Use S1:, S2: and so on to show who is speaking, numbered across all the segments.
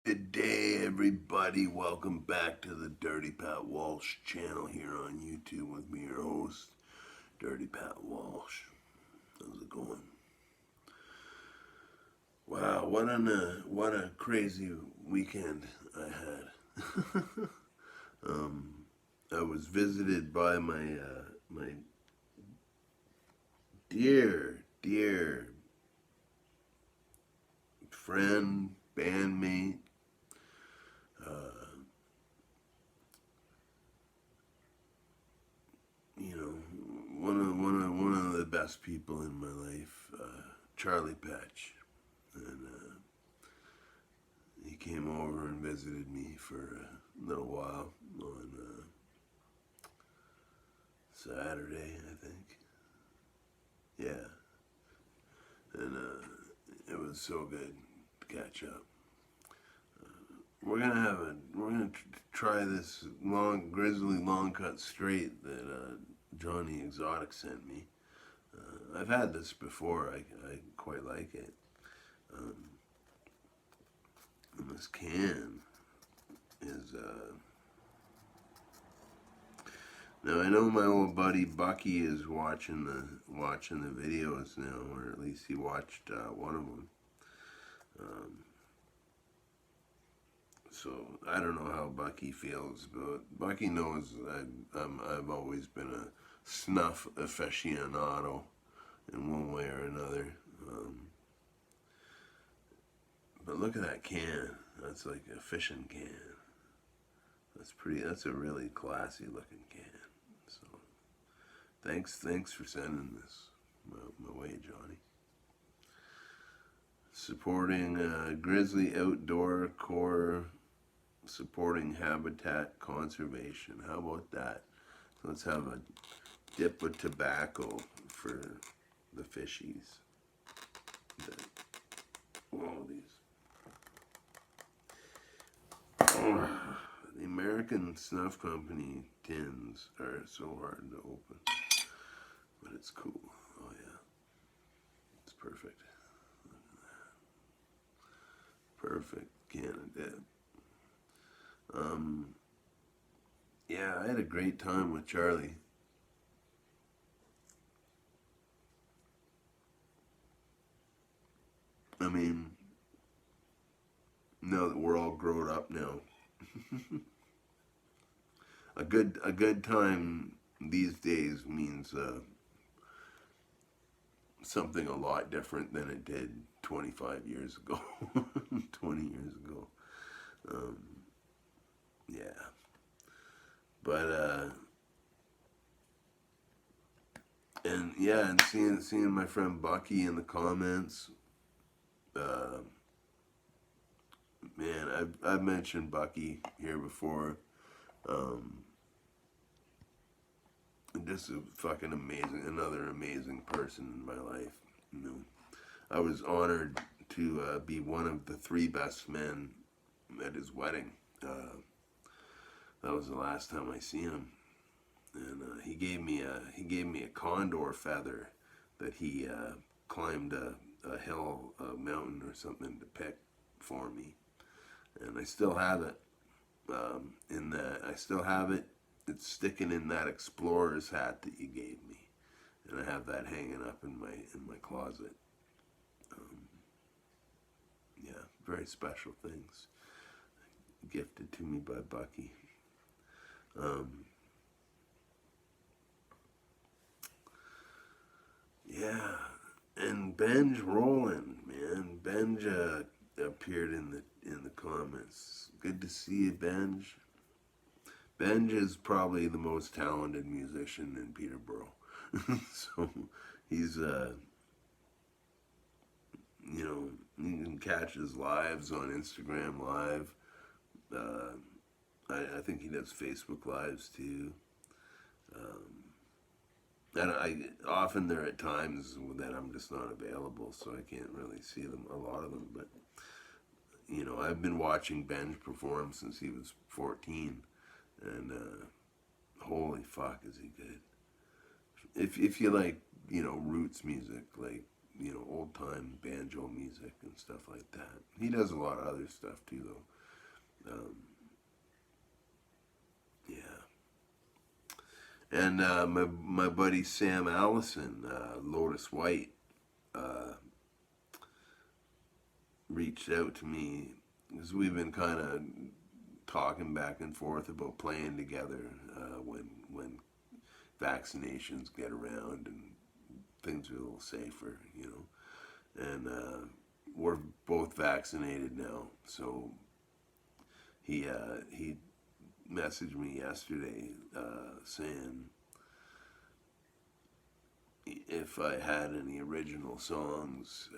S1: Good day, everybody. Welcome back to the Dirty Pat Walsh channel here on YouTube with me, your host, Dirty Pat Walsh. How's it going? Wow, what a crazy weekend I had. I was visited by my dear friend, bandmate, you know, one of the best people in my life, Charlie Petch, and he came over and visited me for a little while on Saturday, I think. Yeah, and it was so good to catch up. We're gonna try this long grizzly long cut straight that Johnny Exotic sent me. I've had this before. I quite like it. Um, and this can is now I know my old buddy Bucky is watching the videos now, or at least he watched one of them. Um, so I don't know how Bucky feels, but Bucky knows I've always been a snuff aficionado in one way or another. But look at that can. That's like a fishing can. That's pretty. That's a really classy looking can. So thanks for sending this my way, Johnny. Supporting Grizzly Outdoor Corps, supporting habitat conservation. How about that? So let's have a dip of tobacco for the fishies. All these. The American Snuff Company tins are so hard to open, but it's cool. Oh yeah, it's perfect. Perfect can of dip. Yeah, I had a great time with Charlie. I mean, now that we're all grown up now, a good time these days means something a lot different than it did 25 years ago, 20 years ago. Um, yeah, but and yeah, and seeing my friend Bucky in the comments. Uh, Man, I've mentioned Bucky here before. Um, just a fucking amazing, another amazing person in my life. You know, I was honored to be one of the three best men at his wedding. That was the last time I seen him, and he gave me a condor feather that he climbed a hill, a mountain or something to pick for me, and I still have it. I still have it. It's sticking in that explorer's hat that you gave me, and I have that hanging up in my closet. Um, yeah, very special things gifted to me by Bucky. Um, yeah, and Benj Rowland, man, Benj appeared in the comments. Good to see you, Benj. Benj is probably the most talented musician in Peterborough. So he's you know, you can catch his lives on Instagram Live. Uh, I think he does Facebook Lives too. Um, and I often there are times that I'm just not available, so I can't really see them, a lot of them. But you know, I've been watching Benj perform since he was 14, and holy fuck, is he good! If you like, you know, roots music, like, you know, old time banjo music and stuff like that. He does a lot of other stuff too, though. Um, yeah. And my buddy Sam Allison, Lotus White, uh, reached out to me because we've been kind of talking back and forth about playing together when vaccinations get around and things are a little safer, you know. And we're both vaccinated now, so he messaged me yesterday saying if I had any original songs,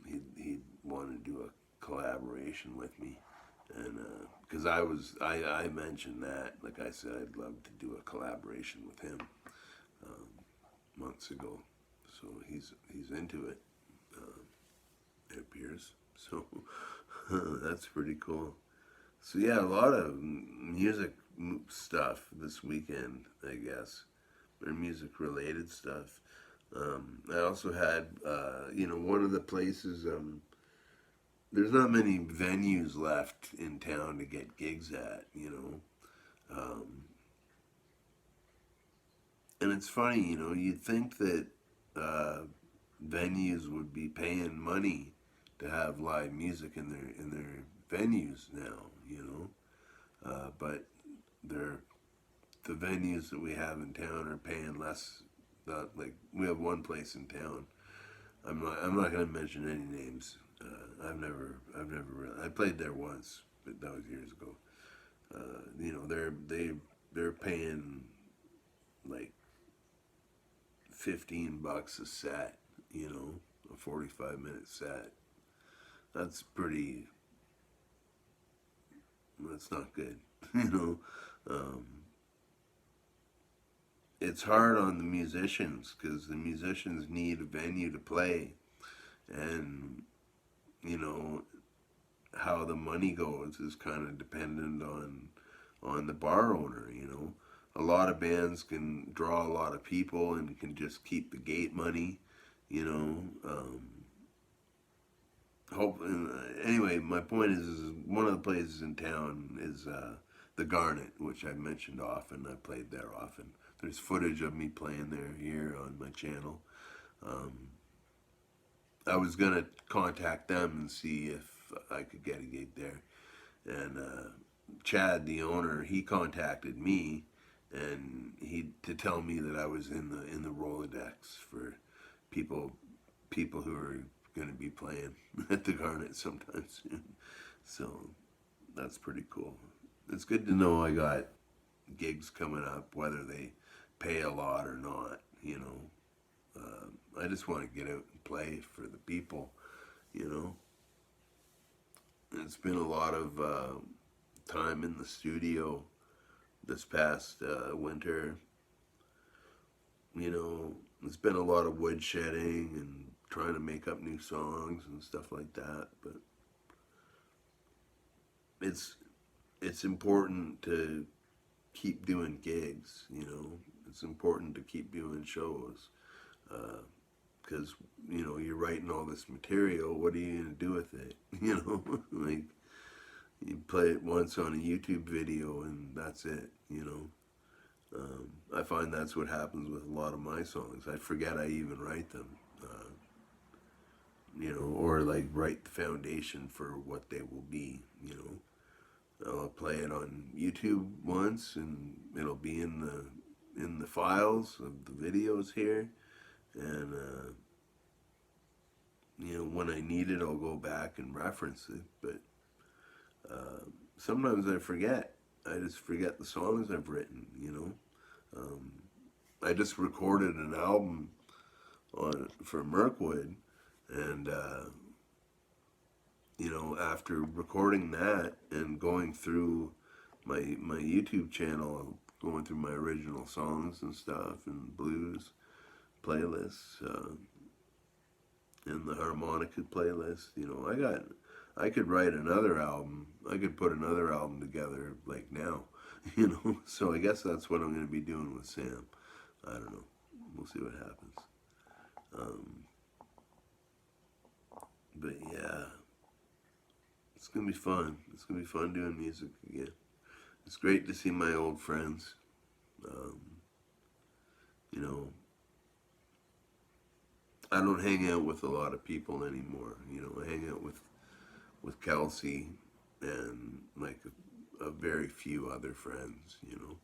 S1: he'd want to do a collaboration with me, and because I mentioned that, like I said, I'd love to do a collaboration with him months ago, so he's into it. It appears so. That's pretty cool. So yeah, a lot of music stuff this weekend, I guess, or music related stuff. I also had, one of the places. There's not many venues left in town to get gigs at, you know. And it's funny, you know, you'd think that uh, venues would be paying money to have live music in their venues now, you know. But they're the venues that we have in town are paying less. Not like we have one place in town. I'm not going to mention any names. I've never really. I played there once, but that was years ago. You know, they're paying like $15 a set. You know, a 45-minute set. That's pretty. That's not good. You know. Um, it's hard on the musicians because the musicians need a venue to play, and you know how the money goes is kind of dependent on the bar owner. You know, a lot of bands can draw a lot of people and can just keep the gate money. You know, hope anyway. My point is one of the places in town is the Garnet, which I mentioned often. I played there often. There's footage of me playing there here on my channel. Um, I was gonna contact them and see if I could get a gig there, and Chad, the owner, he contacted me, and he to tell me that I was in the Rolodex for people who are gonna be playing at the Garnet sometime soon. So that's pretty cool. It's good to know I got gigs coming up, whether they pay a lot or not. You know, I just want to get out and play for the people. You know, it's been a lot of time in the studio this past winter. You know, it's been a lot of woodshedding and trying to make up new songs and stuff like that. But it's important to keep doing gigs. You know, it's important to keep doing shows because you know you're writing all this material. What are you gonna do with it? You know, like you play it once on a YouTube video and that's it. You know, I find that's what happens with a lot of my songs. I forget I even write them. You know, or like write the foundation for what they will be. You know, I'll play it on YouTube once, and it'll be in the files of the videos here, and you know when I need it, I'll go back and reference it. But sometimes I forget. I just forget the songs I've written. You know, I just recorded an album for Mirkwood, and you know, after recording that and going through my YouTube channel, going through my original songs and stuff and blues playlists and the harmonica playlist, you know, I could write another album. I could put another album together like now, you know. So I guess that's what I'm going to be doing with Sam. I don't know. We'll see what happens. But yeah. It's gonna be fun. It's gonna be fun doing music again. It's great to see my old friends. Um, you know, I don't hang out with a lot of people anymore. You know, I hang out with Kelsey and like a very few other friends. You know,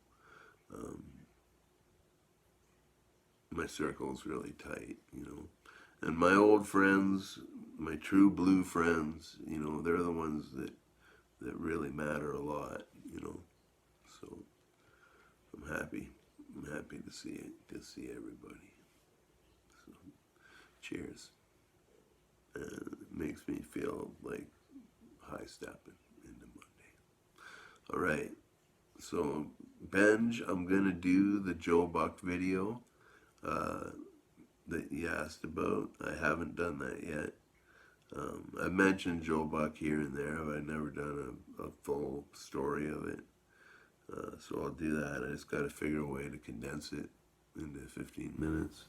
S1: my circle's really tight. You know, and my old friends, my true blue friends. You know, they're the ones that really matter a lot. You know, so I'm happy. I'm happy to see everybody. So, cheers. And it makes me feel like high stepping into Monday. All right. So, Benj, I'm gonna do the Joe Buck video uh, that you asked about. I haven't done that yet. I mentioned Joe Buck here and there, but I've never done a full story of it. So I'll do that. I just got to figure a way to condense it into 15 minutes.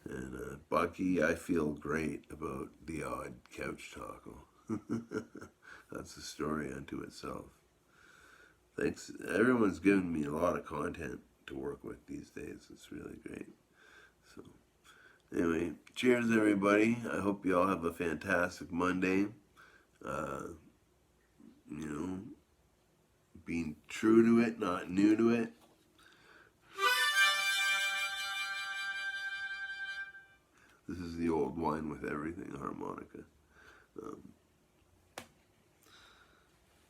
S1: And Bucky, I feel great about the odd couch taco. That's a story unto itself. Thanks. Everyone's given me a lot of content to work with these days. It's really great. So, anyway, cheers, everybody. I hope you all have a fantastic Monday. You know, being true to it, not new to it. This is the old wine with everything harmonica.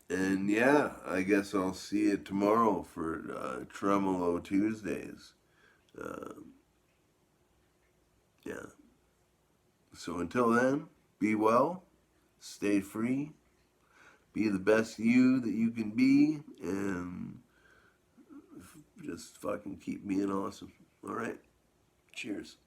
S1: And yeah, I guess I'll see you tomorrow for Tremolo Tuesdays. Yeah. So until then, be well, stay free, be the best you that you can be, and just fucking keep being awesome. All right. Cheers.